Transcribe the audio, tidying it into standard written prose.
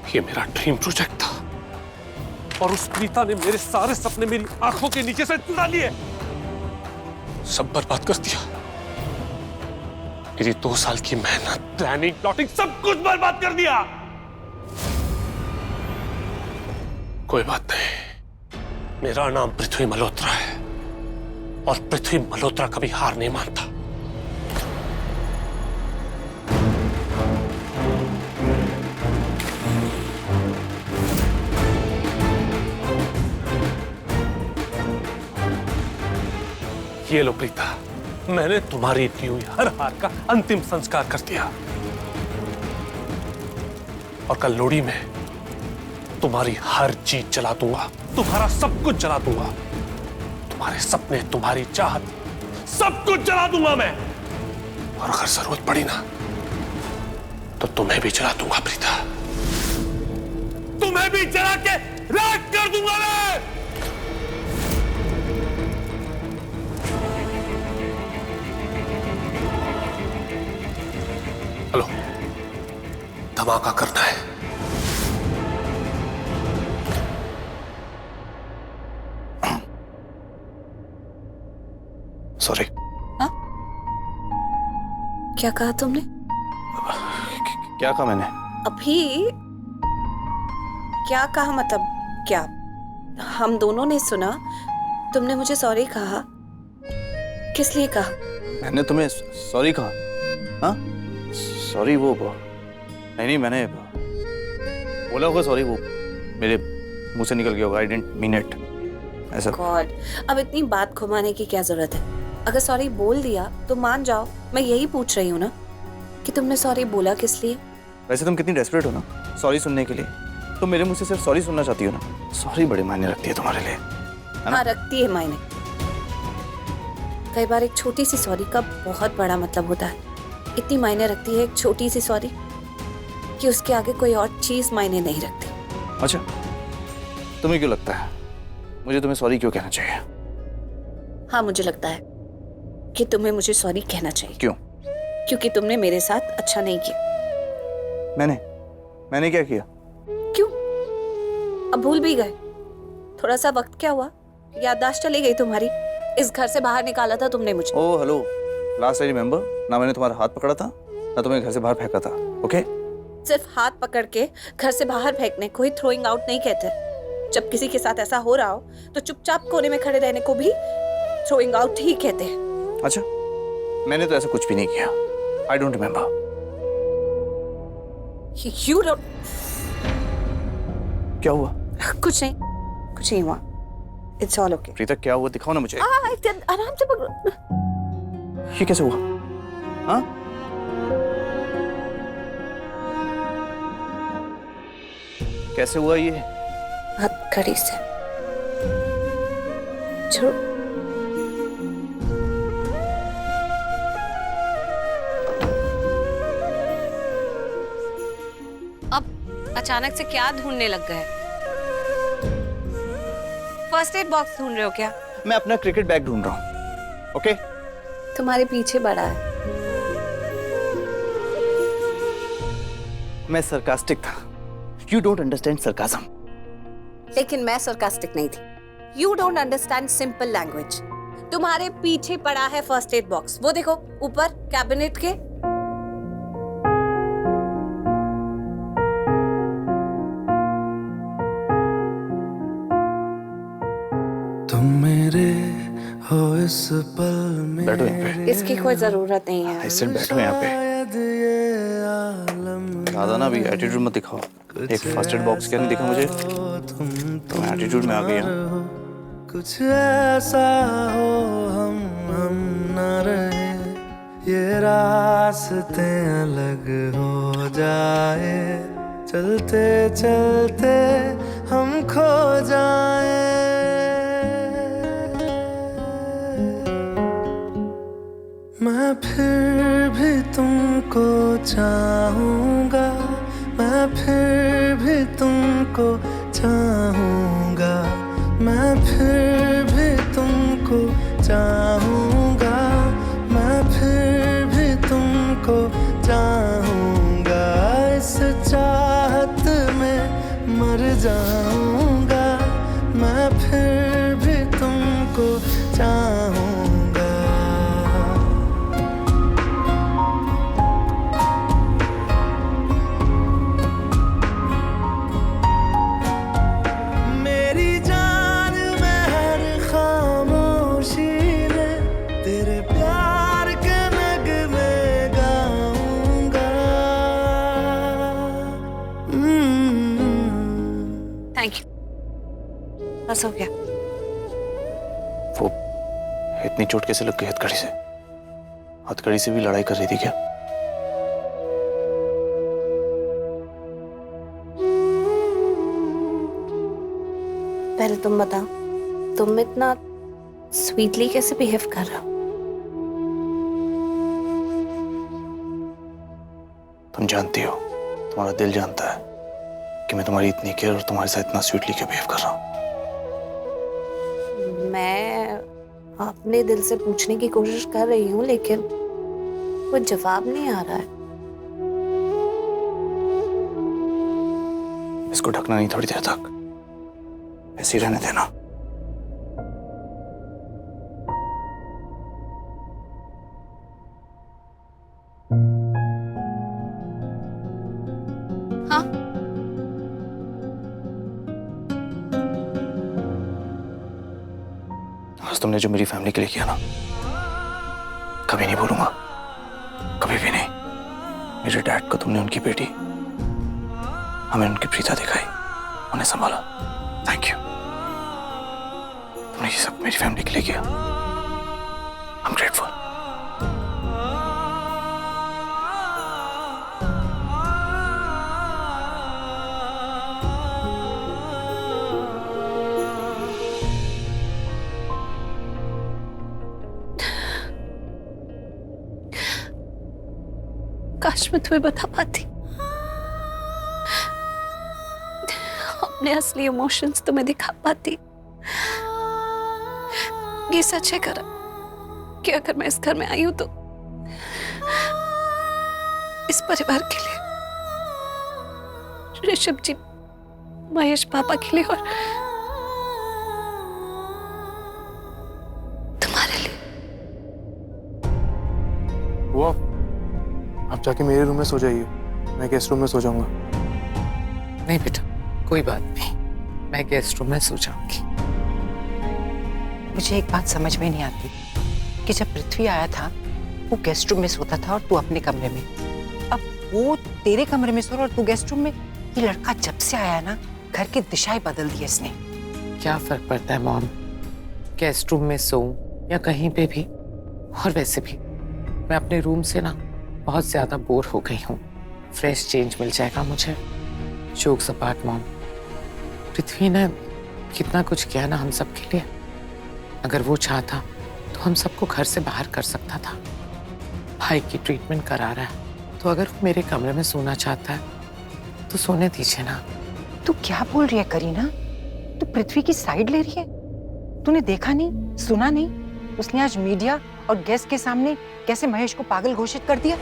ये मेरा dream project था और उस प्रीता ने मेरे सारे सपने मेरी आंखों के नीचे से चुरा लिए, सब बर्बाद कर दिया। मेरी 2 साल की मेहनत, प्लानिंग, प्लॉटिंग, सब कुछ बर्बाद कर दिया। कोई बात नहीं, मेरा नाम पृथ्वी मल्होत्रा है और पृथ्वी मल्होत्रा कभी हार नहीं मानता। ये लो प्रीता, मैंने तुम्हारी दी हुई हर हार का अंतिम संस्कार कर दिया और कल लोहड़ी में तुम्हारी हर चीज जला दूंगा, तुम्हारा सब कुछ जला दूंगा, तुम्हारे सपने, तुम्हारी चाहत, सब कुछ जला दूंगा मैं। और अगर जरूरत पड़ी ना तो तुम्हें भी जला दूंगा प्रीता, तुम्हें भी जला के राख कर दूंगा मैं। हेलो, धमाका करना है। सॉरी। हाँ? क्या कहा तुमने? क्या कहा मैंने? अभी क्या कहा? मतलब क्या? हम दोनों ने सुना, तुमने मुझे सॉरी कहा। किस लिए कहा? मैंने तुम्हें सॉरी कहा? हाँ, सॉरी वो नहीं, मैंने बोला होगा सॉरी, वो मेरे मुंह से निकल गया होगा। आई डिडंट मीन इट ऐसा। गॉड, अब इतनी बात घुमाने की क्या जरूरत है? अगर सॉरी बोल दिया तो मान जाओ। मैं यही पूछ रही हूँ ना कि तुमने सॉरी बोला किस लिए? वैसे तुम कितनी डेस्परेट हो ना सॉरी सुनने के लिए। तुम मेरे मुंह से सिर्फ सॉरी सुनना चाहती हो ना। सॉरी बड़े मायने रखती है तुम्हारे लिए, है ना? हाँ, रखती है मायने। कई बार एक छोटी सी सॉरी का बहुत बड़ा मतलब होता है। इतनी मायने रखती है एक छोटी सी सॉरी कि उसके आगे कोई और चीज मायने नहीं रखती। अच्छा, तुम्हें क्यों लगता है मुझे तुम्हें सॉरी क्यों कहना चाहिए? हाँ, मुझे लगता है कि तुम्हें मुझे सॉरी कहना चाहिए। क्यों? क्योंकि तुमने मेरे साथ अच्छा नहीं किया। मैंने क्या किया? क्यों? अब भूल भी गए? थोड़ा सा वक्त क्या हुआ, याददाश्त चली गई तुम्हारी। इस घर से बाहर निकाला था तुमने मुझे। Oh hello, last I remember ना, मैंने तुम्हारा हाथ पकड़ा था ना तुम्हें घर से बाहर फेंका था। ओके, सिर्फ हाथ पकड़ के घर से बाहर फेंकने को ही थ्रोइंग आउट नहीं कहते। जब किसी के साथ ऐसा हो रहा हो तो चुपचाप कोने में खड़े रहने को भी थ्रोइंग आउट ही कहते हैं। अच्छा, मैंने तो ऐसा कुछ भी नहीं किया। I don't remember. You don't... क्या हुआ? कुछ नहीं हुआ। It's all okay. प्रीता क्या हुआ, दिखाओ ना मुझे। आराम से पकड़ो। ये कैसे हुआ? हाँ? कैसे हुआ ये? हथकड़ी से। छोड़ो। अब अचानक से क्या ढूंढने लग गए? फर्स्ट एड बॉक्स ढूंढ रहे हो क्या? मैं अपना क्रिकेट बैग ढूंढ रहा हूँ। ओके? तुम्हारे पीछे बड़ा है। मैं सरकास्टिक था। You don't understand sarcasm. लेकिन मैं सरकास्टिक नहीं थी। You don't understand simple language. तुम्हारे पीछे पड़ा है फर्स्ट एड बॉक्स। वो देखो ऊपर कैबिनेट के। तुम मेरे हो इस पल में। बैठो यहाँ पे। इसकी कोई जरूरत नहीं है। ऐसे बैठो यहाँ पे। दादा ना भी एटीट्यूड मत दिखाओ। एक फर्स्ट एड बॉक्स क्या नहीं दिखा मुझे, तो मैं एटीट्यूड में आ गई हूँ। कुछ ऐसा हो हम न रहे, ये रास्ते अलग हो जाए, चलते चलते हम खो जाए। मैं फिर भी तुमको चाहूंगा, मैं फिर भी तुमको चाहूंगा, मैं फिर भी तुमको चाहूंगा, मैं फिर भी तुमको चाहूंगा। इस चाहत में मर जाऊंगा, मैं फिर भी तुमको चाहूंगा। मेरी जान में हर खामोशी में तेरे प्यार के नगमे गाऊंगा। थैंक यू, बस हो गया। वो इतनी चोट कैसे लग गई हथकड़ी से? हथकड़ी से भी लड़ाई कर रही थी क्या? पहले तुम बताओ, तुम इतना स्वीटली कैसे बिहेव कर रहे हो? तुम जानती हो, तुम्हारा दिल जानता है कि मैं तुम्हारी इतनी केयर और तुम्हारे साथ इतना स्वीटली क्यों बिहेव कर रहा हूँ। मैं अपने दिल से पूछने की कोशिश कर रही हूँ, लेकिन कोई जवाब नहीं आ रहा है। इसको ढकना नहीं थोड़ी देर तक, ऐसे ही रहने देना। हाँ, आज तुमने जो मेरी फैमिली के लिए किया ना, कभी नहीं भूलूंगा, कभी भी नहीं। मेरे डैड को तुमने उनकी बेटी, हमें उनकी प्रीता दिखाई, उन्हें संभाला। Thank you. तुमने ये सब मेरी फैमिली के लिए किया। I am grateful. काश मैं तुम्हें बता पाती, अपने असली इमोशंस तुम्हें दिखा पाती। ये सच है करण कि अगर मैं इस घर में आई हूं तो इस परिवार के लिए, ऋषभ जी, महेश पापा के लिए और तुम्हारे लिए। वो आप जाके मेरे रूम में सो जाइए, मैं गेस्ट रूम में सो जाऊंगा। नहीं बेटा, कोई बात नहीं, मैं गेस्ट रूम में सो जाऊंगी। मुझे एक बात समझ में नहीं आती कि जब पृथ्वी आया था वो गेस्ट रूम में सोता था और तू अपने कमरे में, अब वो तेरे कमरे में सो रहा और तू गेस्ट रूम में। ये लड़का जब से आया ना, घर की दिशा ही बदल दी इसने। क्या फर्क पड़ता है मॉम, गेस्ट रूम में सोऊं या कहीं पे भी। और वैसे भी मैं अपने रूम से ना बहुत ज्यादा बोर हो गई हूँ, फ्रेश चेंज मिल जाएगा मुझे। जोक्स अपार्ट मॉम, पृथ्वी ने कितना कुछ किया ना हम सब के लिए। अगर वो चाहता तो हम सबको घर से बाहर कर सकता था। भाई की ट्रीटमेंट करा रहा है, तो अगर वो मेरे कमरे में सोना चाहता है तो सोने दीजिए ना। तू क्या बोल रही है करीना? तू पृथ्वी की साइड ले रही है? तूने देखा नहीं, सुना नहीं, उसने आज मीडिया और गेस्ट के सामने कैसे महेश को पागल घोषित कर दिया।